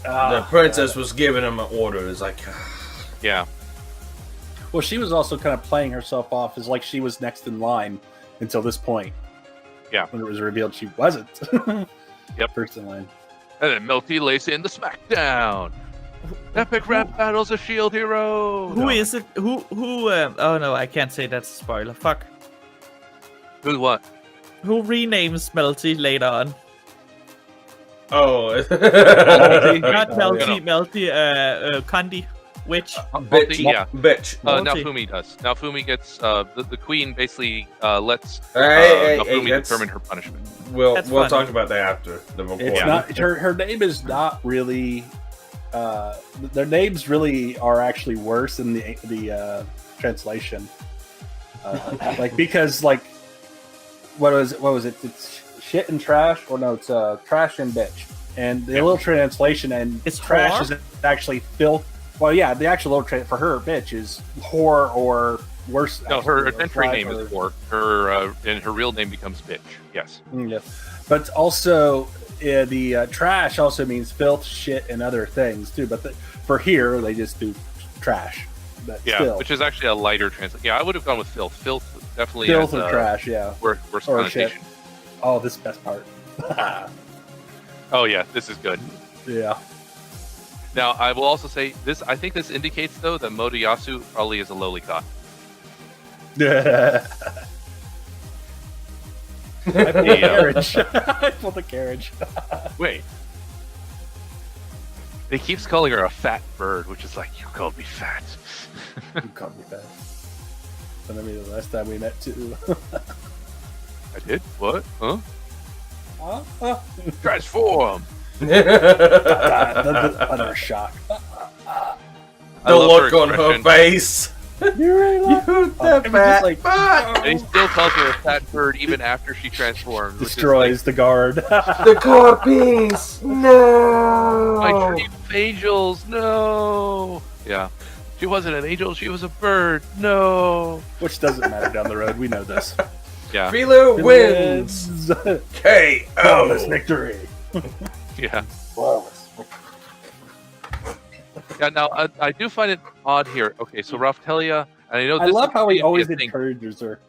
the princess was giving him an order. It's like, Yeah. Well, she was also kind of playing herself off as like she was next in line until this point. Yeah. When it was revealed she wasn't. Yep. First in line. And then Melty lays in the smackdown. Epic rap battles of Shield Hero. Who is it? Who? Oh no, I can't say that's a spoiler. Fuck. Who's what? Who renames Melty later on? oh, Not Melty, no. Melty. Kandi. Which? bitch, Yeah. bitch. Multi. Naofumi does. Naofumi gets the queen basically lets Hey, Naofumi that's- determine her punishment. We'll That's talk funny. about that after the recording. It's not her name is not really their names really are actually worse in the translation. Like because like what was it? It's shit and trash, or no, it's trash and bitch. And the little translation and It's trash whore? is actually filth. Well, yeah, the actual little for her bitch is whore or worse. No, her actually, or adventuring fly name or- is War. Her and her real name becomes Bitch. Yes. Yeah. But also, the trash also means filth, shit, and other things too. But for here, they just do trash. But Yeah, still, which is actually a lighter translation. Yeah, I would have gone with filth. Filth definitely filth has or a trash. Yeah. worse Or connotation. Oh, this is the best part. Oh yeah, this is good. Yeah. Now I will also say this. I think this indicates though that Motoyasu probably is a lolicon. I pulled the carriage. I pulled the carriage. Wait. He keeps calling her a fat bird, which is like, you called me fat. You called me fat. And I mean, the last time we met too. I did? What? Huh? The Transform! utter shock. I The love look on her expression. face. You're You the just fat like- fuck. And he still calls her a fat bird even after she transforms. which is destroys the guard. The car piece. No. like, my dream of angels, no! Yeah. She wasn't an angel, she was a bird, no! Which doesn't matter down the road. We know this. Yeah, Philo wins. Flawless KO. victory. yeah. Flawless. Yeah, now, I do find it odd here. Okay, so Raftelia, and I know I this love is how he gonna be always a thing, encourages her.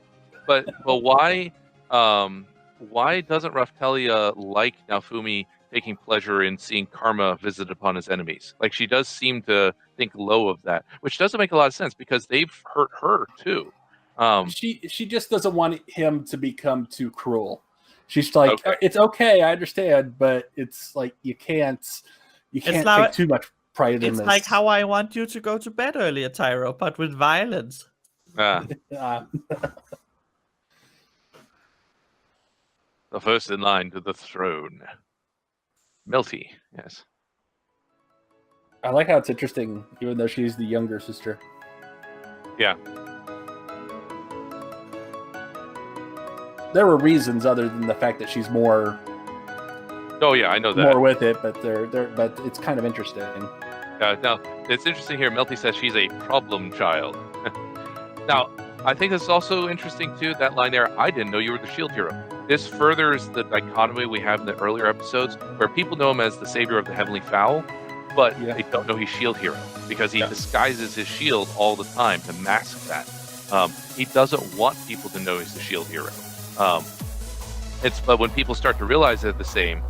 but why doesn't Raftelia like Naofumi taking pleasure in seeing karma visited upon his enemies? Like, she does seem to think low of that, which doesn't make a lot of sense because they've hurt her too. She just doesn't want him to become too cruel. She's like, Okay. it's okay, I understand, but it's like you can't like- take too much pride in It's this. like how I want you to go to bed earlier, Tyro, but with violence. The first in line to the throne. Melty, yes. I like how it's interesting, even though she's the younger sister. Yeah. There were reasons other than the fact that she's more Oh yeah, I know that. more with it, but but it's kind of interesting. Now, it's interesting here. Melty says she's a problem child. Now, I think it's also interesting, too, that line there, I didn't know you were the shield hero. This furthers the dichotomy we have in the earlier episodes, where people know him as the savior of the heavenly fowl, but Yeah. they don't know he's shield hero, because he Yeah. disguises his shield all the time to mask that. He doesn't want people to know he's the shield hero. But when people start to realize they're the same,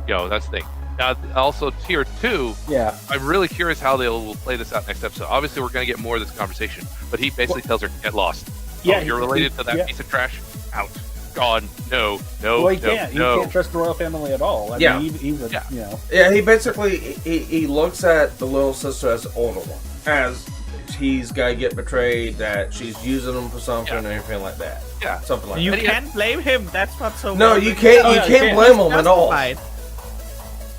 that's the thing. Now, also tier 2, Yeah. I'm really curious how they will play this out next episode. Obviously, we're going to get more of this conversation, but he basically tells her, get lost. Yeah, You're related to that yeah. piece of trash? Out. Gone. No. Well, he can't. He No. can't trust the royal family at all. I Yeah. mean, even Yeah. Yeah, he basically he looks at the little sister as the older one, as he's gotta get betrayed, that she's using him for something or anything like that. Yeah. Something like You that. can't blame him. That's not so. No, well you written. can't. Oh, You yeah, can't you blame him at all. Justified.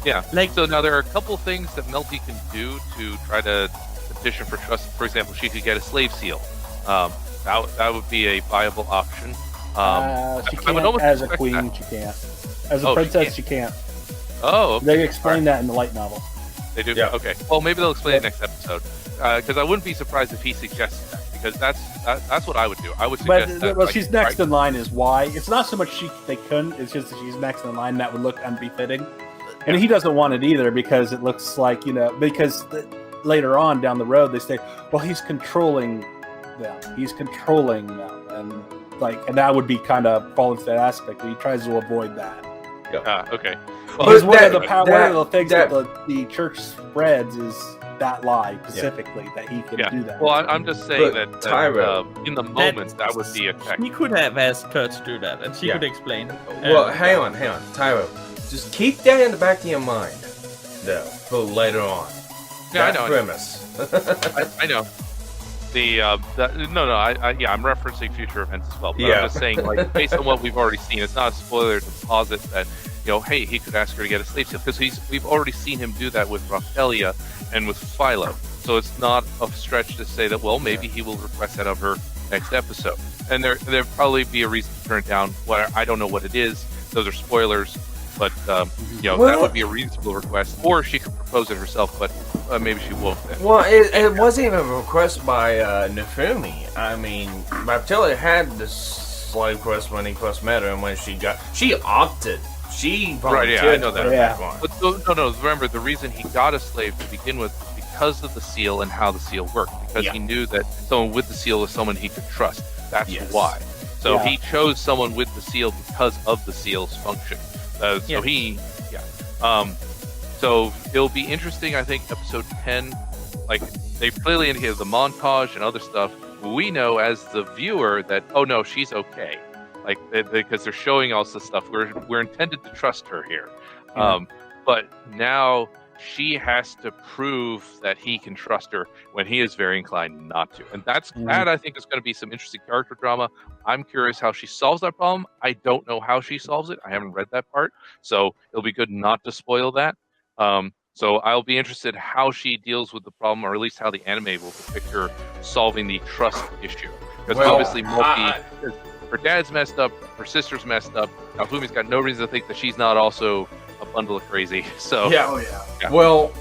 Yeah. Like- So now there are a couple things that Melty can do to try to petition for trust. For example, she could get a slave seal. That would be a viable option. She I would can't almost as a expect queen. that. She can't. As a Oh, she princess, she can't. Oh, okay. They explain that in the light novel. They do? Yeah. Okay. Well, maybe they'll explain it next episode. Because I wouldn't be surprised if he suggests that. Because that's what I would do. I would But suggest that. well, like, she's next right- in line is why. It's not so much they couldn't. It's just that she's next in line. That would look unbefitting. And he doesn't want it either because it looks like, later on down the road they say, well, he's controlling them. And that would be kind of fall into that aspect. He tries to avoid that. Okay. Well, one of the things that the church spreads is that lie specifically, that he can do that. Well, I'm just saying that Tyro, in the moment, that would be a tech. He could have asked her to do that, and she could explain. Well, hang on, Tyro. Just keep that in the back of your mind, though, for later on. Yeah, that I know. Premise. I know. I'm referencing future events as well. But I'm just saying, like, based on what we've already seen, it's not a spoiler to posit that, hey, he could ask her to get a slave seal, because we've already seen him do that with Raphaelia and with Philo. So it's not a stretch to say that, well, maybe he will request that of her next episode. And there'd probably be a reason to turn it down. I don't know what it is. Those are spoilers. But, that would be a reasonable request. Or she could propose it herself, but maybe she won't then. Well, it wasn't even a request by Nefumi. I mean, Raphaelia had this slave quest when he first met her, and when she opted. She volunteered. Right, yeah, I know that. Yeah. But no, remember, the reason he got a slave to begin with was because of the seal and how the seal worked. Because he knew that someone with the seal was someone he could trust. That's why. So he chose someone with the seal because of the seal's function. So it'll be interesting, I think, episode 10. Like, they clearly indicated the montage and other stuff. We know as the viewer that, oh no, she's okay. Like, because they're showing us the stuff. We're intended to trust her here. But now she has to prove that he can trust her when he is very inclined not to. And that I think is going to be some interesting character drama. I'm curious how she solves that problem. I don't know how she solves it. I haven't read that part. So it'll be good not to spoil that. So I'll be interested how she deals with the problem, or at least how the anime will depict her solving the trust issue. Because obviously her dad's messed up, her sister's messed up. Now Fumi's got no reason to think that she's not also a bundle of crazy. So Well,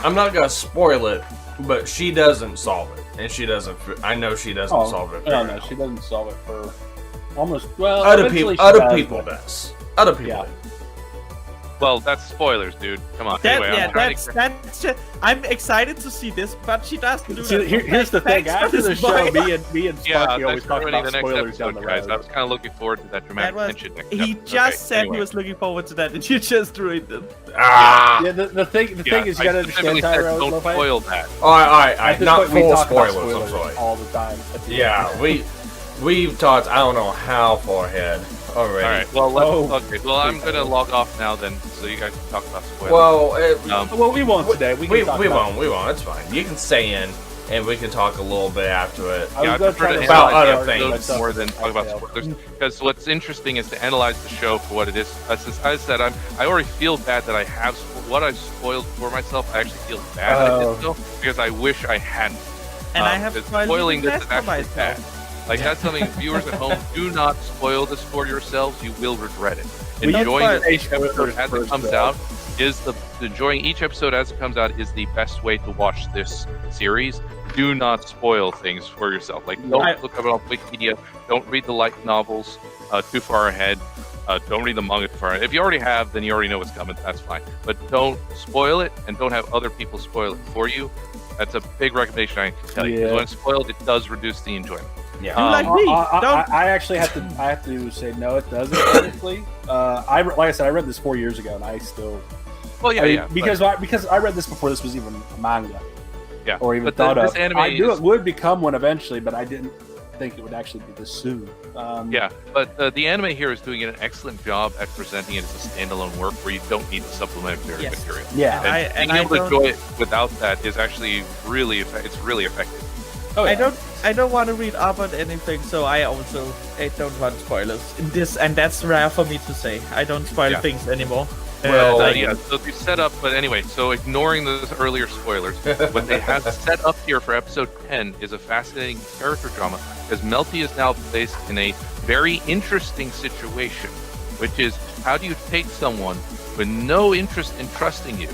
I'm not gonna spoil it, but she doesn't solve it, and she doesn't. I know she doesn't solve it. No, she doesn't solve it for almost. Well, other people does. Other people. Well, that's spoilers, dude. Come on. I'm excited to see this, but she doesn't do that. Here's the thing. After the show, me and Sparky always talk about the next spoilers episode, down the guys. road. I was kind of looking forward to that dramatic tension next He episode. just said he was looking forward to that, and you just ruined it. The thing is, you gotta understand, Tyro. Don't spoil that. All right. Not full spoilers. I'm sorry. All the time. Yeah, we've talked. I don't know how far ahead already. All right. Well, Well, I'm gonna log off now then, so you guys can talk about spoilers. Well, we won't today. We won't. It's fine. You can stay in, and we can talk a little bit after it. I prefer to about analyze other things more than talk about spoilers. Because what's interesting is to analyze the show for what it is. Since I said I already feel bad that I have what I've spoiled for myself. I actually feel bad that I did so, because I wish I hadn't. And I have spoiling this is actually bad. Like, that's something, viewers at home, do not spoil this for yourselves. You will regret it. Enjoying each episode as it comes out is the best way to watch this series. Do not spoil things for yourself. Like, don't look up it on Wikipedia. Don't read the light novels too far ahead. Don't read the manga too far ahead. If you already have, then you already know what's coming. That's fine. But don't spoil it, and don't have other people spoil it for you. That's a big recommendation I can tell you. Because when it's spoiled, it does reduce the enjoyment. Yeah. I actually have to say no, it doesn't. Honestly, like I said, I read this 4 years ago, and I still. Well, because I read this before this was even a manga. Yeah. Or even thought of. I knew it would become one eventually, but I didn't think it would actually be this soon. But the anime here is doing an excellent job at presenting it as a standalone work where you don't need the supplementary material. Yeah. And being able to enjoy it without that is actually really effective. Oh, yeah. I don't want to read up on anything, so I don't want spoilers in this, and that's rare for me to say. I don't spoil things anymore. So the setup, but anyway, so ignoring those earlier spoilers, what they have set up here for episode 10 is a fascinating character drama, because Melty is now placed in a very interesting situation, which is, how do you take someone with no interest in trusting you,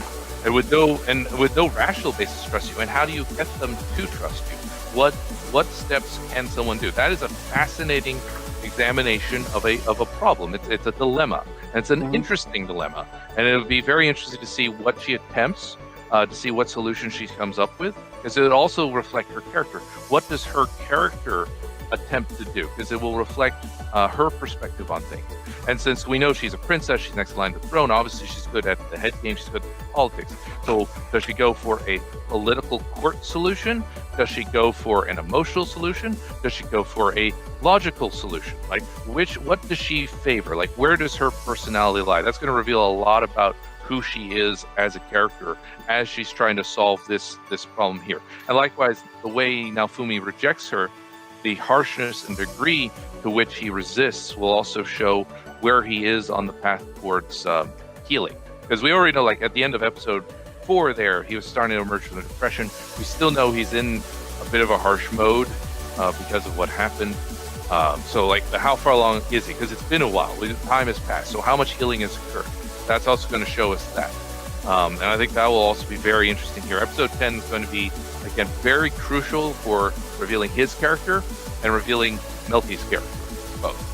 and with no rational basis to trust you, and how do you get them to trust you? What steps can someone do? That is a fascinating examination of a problem. It's a dilemma, and it's an interesting dilemma, and it'll be very interesting to see what she attempts, to see what solution she comes up with, because it would also reflect her character. What does her character attempt to do? Because it will reflect her perspective on things. And since we know she's a princess, she's next in line to the throne, obviously she's good at the head game, she's good at politics. So does she go for a political court solution? Does she go for an emotional solution? Does she go for a logical solution? Like, what does she favor? Like, where does her personality lie? That's going to reveal a lot about who she is as a character as she's trying to solve this problem here. And likewise, the way Naofumi rejects her, the harshness and degree to which he resists will also show where he is on the path towards healing. Because we already know, like, at the end of episode 4 there, he was starting to emerge from the depression. We still know he's in a bit of a harsh mode because of what happened. So, like, how far along is he? Because it's been a while. Time has passed. So how much healing has occurred? That's also going to show us that. And I think that will also be very interesting here. Episode 10 is going to be, again, very crucial for revealing his character and revealing Melty's character, both.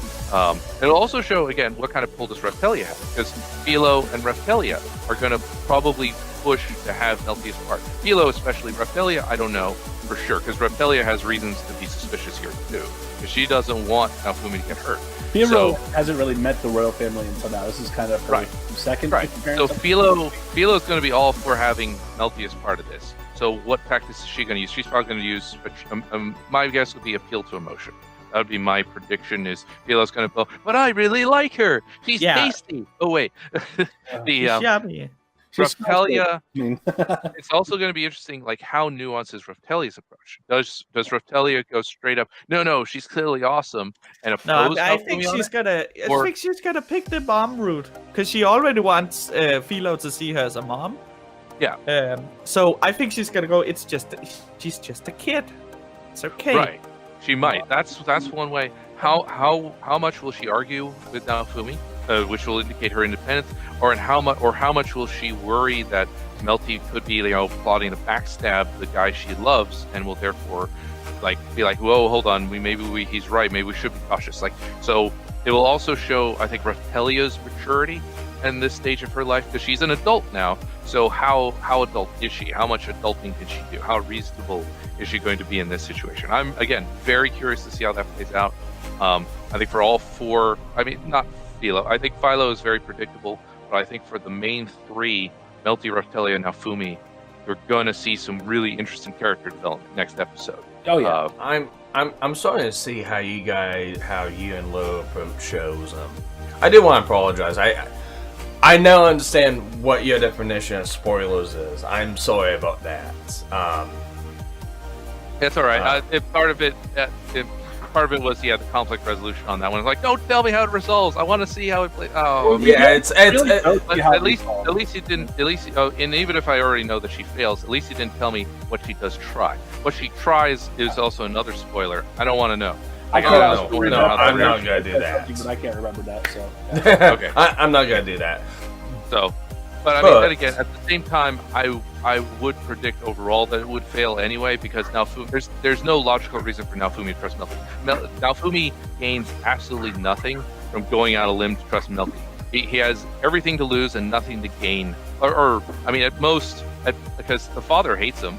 It'll also show, again, what kind of pull does Reptelia have, because Philo and Reptelia are going to probably push to have Melty as part. Philo especially, Reptelia, I don't know for sure, because Reptelia has reasons to be suspicious here too, because she doesn't want Naofumi to get hurt. Philo hasn't really met the royal family until now. This is kind of her second appearance. So Philo is going to be all for having Melty as part of this. So what tactics is she going to use? She's probably going to use, my guess would be appeal to emotion. That would be my prediction, is Philo's going to go, but I really like her. She's tasty. Oh, wait. Reptelia, it's also going to be interesting, like, how nuanced is Reptelia's approach? Does Reptelia go straight up, no, she's clearly awesome, and oppose? No, I think she's gonna pick the mom route, because she already wants Philo to see her as a mom. Yeah. So I think she's gonna go. She's just a kid. It's okay. Right. She might. That's one way. How much will she argue with Naofumi, which will indicate her independence, or how much will she worry that Melty could be, plotting to backstab the guy she loves, and will therefore, be like, whoa, hold on, he's right, maybe we should be cautious. So it will also show, I think, Reptelia's maturity in this stage of her life, because she's an adult now. So how adult is she? How much adulting can she do? How reasonable is she going to be in this situation? I'm, again, very curious to see how that plays out. I think for all four, not Philo. I think Philo is very predictable, but I think for the main three, Melty, Reptelia, and Naofumi, you're going to see some really interesting character development next episode. Oh yeah, I'm starting to see how you and Lo approach shows. I do want to apologize. I now understand what your definition of spoilers is. I'm sorry about that. It's all right. Part of it was the conflict resolution on that one. It's like, don't tell me how it resolves. I want to see how it plays. Oh, yeah. At least you didn't. And even if I already know that she fails, at least you didn't tell me what she does try. What she tries is also another spoiler. I don't want to know. I'm not gonna do that. But I can't remember that. So okay, I'm not gonna do that. So, but then again, at the same time, I would predict overall that it would fail anyway, because Naofumi, there's no logical reason for Naofumi to trust Melty. Naofumi gains absolutely nothing from going out a limb to trust Melty. He has everything to lose and nothing to gain, at most, because the father hates him.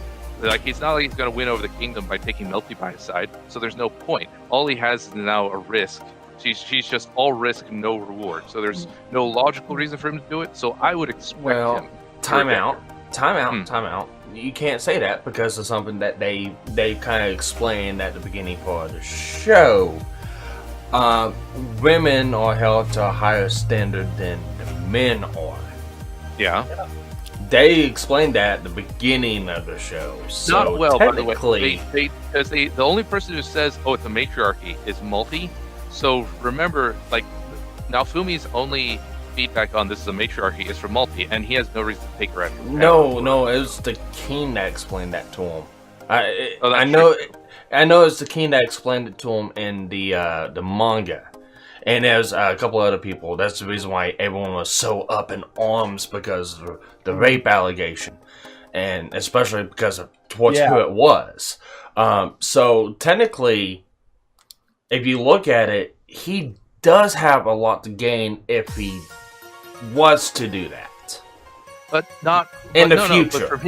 He's not like he's going to win over the kingdom by taking Melty by his side, so there's no point. All he has is now a risk. She's just all risk, no reward. So there's no logical reason for him to do it. So I would expect him. Time out. You can't say that because of something that they kind of explained at the beginning part of the show. Women are held to a higher standard than men are. Yeah. They explained that at the beginning of the show. So not well, technically, by the way. The only person who says, "Oh, it's a matriarchy," is Melty. So remember, Naofumi's only feedback on this is a matriarchy is from Melty, and he has no reason to take her at her. No, it was the king that explained that to him. I know it's the king that explained it to him in the manga. And there's a couple other people. That's the reason why everyone was so up in arms, because of the rape allegation. And especially because of who it was. So technically, if you look at it, he does have a lot to gain if he was to do that. But not in the no, future. No, but from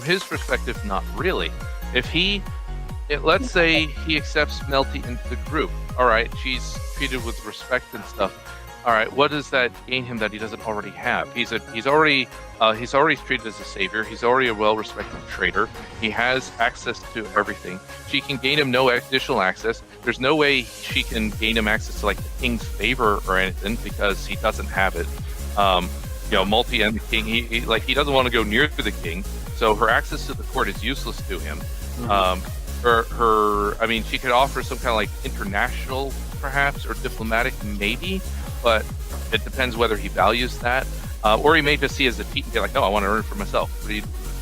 his perspective, not really. Let's say he accepts Melty into the group. All right, she's treated with respect and stuff. All right, what does that gain him that he doesn't already have? He's already treated as a savior. He's already a well-respected trader. He has access to everything. She can gain him no additional access. There's no way she can gain him access to like the king's favor or anything because he doesn't have it. Multi and the king, he doesn't want to go near the king, so her access to the court is useless to him. Mm-hmm. She could offer some kind of like international, perhaps, or diplomatic, maybe, but it depends whether he values that, or he may just see it as a cheat and be like, no, I want to earn it for myself.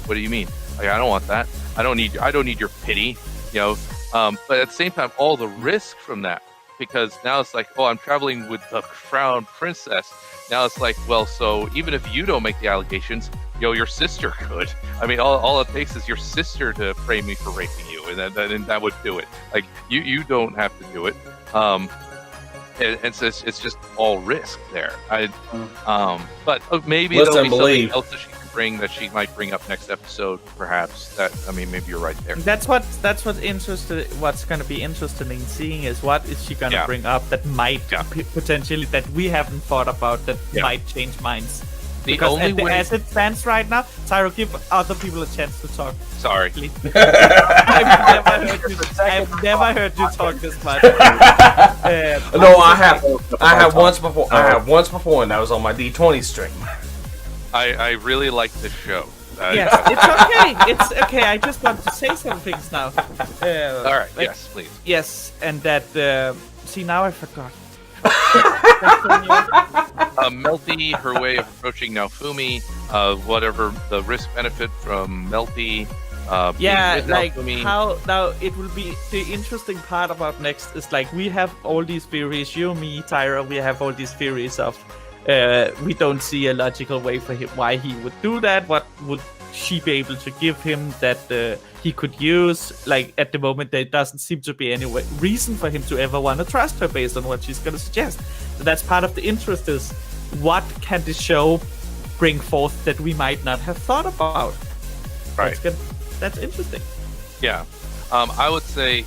What do you mean? Like, I don't want that. I don't need your pity, But at the same time, all the risk from that, because now it's like, oh, I'm traveling with the crown princess. Now it's like, well, so even if you don't make the allegations, your sister could. All it takes is your sister to frame me for raping you, and that would do it. Like, you don't have to do it. And so it's just all risk there. But maybe there'll be something else that she can bring that she might bring up next episode. Perhaps maybe you're right there. That's what's interesting. What's going to be interesting in seeing is what is she going to bring up that might potentially that we haven't thought about that might change minds. Because as it stands right now, Tyro, give other people a chance to talk. Sorry. Please. I've never heard you talk this much. No, I have once before. I have once before, and that was on my D20 stream. I really like this show. Yes, it's okay. It's okay. I just want to say some things now. All right. Yes, please. Yes, and that. See, now I forgot. Melty, her way of approaching Naofumi, whatever the risk benefit from Melty. How now it will be the interesting part about next is like we have all these theories, you, me, Tyro, we have all these theories of we don't see a logical way for him why he would do that. What would she be able to give him that he could use? Like at the moment, there doesn't seem to be any reason for him to ever want to trust her based on what she's going to suggest. So that's part of the interest is what can the show bring forth that we might not have thought about. Right. That's interesting. Yeah. I would say,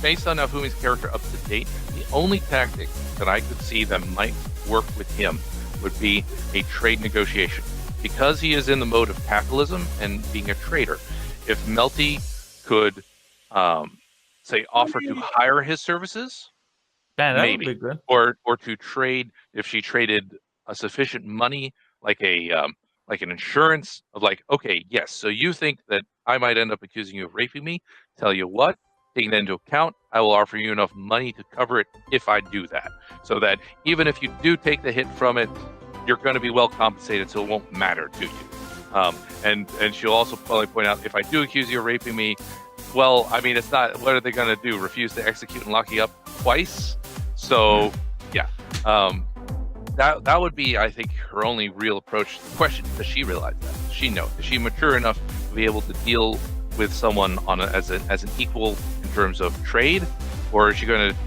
based on Naofumi's character up to date, the only tactic that I could see that might work with him would be a trade negotiation. Because he is in the mode of capitalism and being a trader, if Melty could, say, offer to hire his services, that maybe, would be good. or to trade if she traded a sufficient money, like an insurance of like, okay, yes, so you think that I might end up accusing you of raping me? Tell you what, taking that into account, I will offer you enough money to cover it if I do that, so that even if you do take the hit from it, you're going to be well compensated, so it won't matter to you. And she'll also probably point out, if I do accuse you of raping me, well, it's not, what are they going to do? Refuse to execute and lock you up twice? So, yeah. That would be, I think, her only real approach to the question. Does she realize that? Does she know? Is she mature enough to be able to deal with someone as an equal in terms of trade? Or is she going to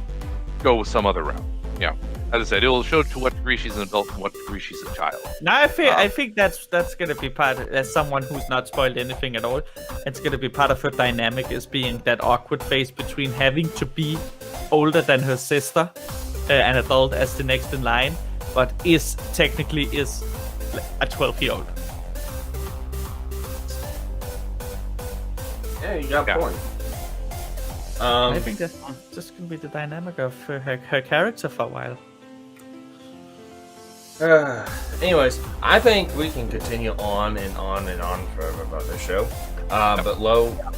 go with some other route? Yeah. As I said, it will show to what degree she's an adult and what degree she's a child. No, I think that's going to be part of, as someone who's not spoiled anything at all. It's going to be part of her dynamic is being that awkward phase between having to be older than her sister, an adult as the next in line, but is technically a 12-year-old. Yeah, you got a point. I think that's just going to be the dynamic of her character for a while. Anyways, I think we can continue on and on and on forever about this show. But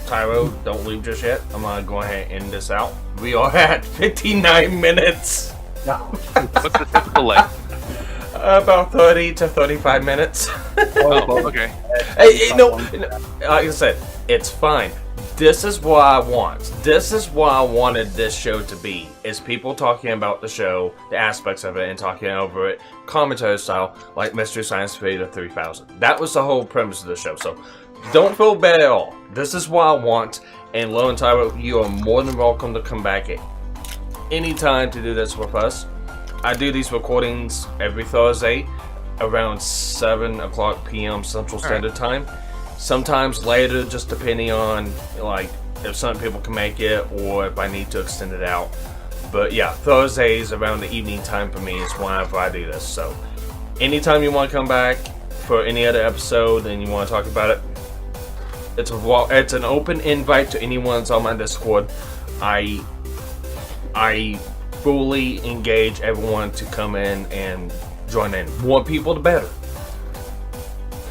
Tyro, don't leave just yet. I'm going to go ahead and end this out. We are at 59 minutes. What's the typical length? About 30 to 35 minutes. Oh, okay. Hey, no, like I said, it's fine. This is what I want. This is what I wanted this show to be, is people talking about the show, the aspects of it, and talking over it, commentary style, like Mystery Science Theater 3000. That was the whole premise of the show, so don't feel bad at all. This is what I want, and Lo and Tyro, you are more than welcome to come back any time to do this with us. I do these recordings every Thursday around 7 o'clock p.m. Central Standard Time. Sometimes later, just depending on like if some people can make it or if I need to extend it out. But yeah, Thursdays around the evening time for me is whenever I do this. So anytime you want to come back for any other episode and you want to talk about it, it's an open invite to anyone that's on my Discord. I fully engage everyone to come in and join in. More people, the better.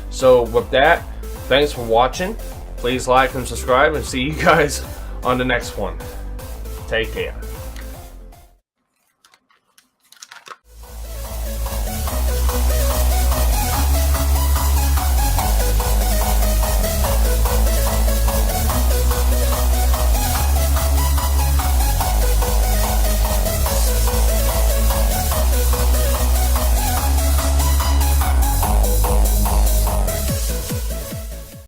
So with that, thanks for watching. Please like and subscribe, and see you guys on the next one. Take care.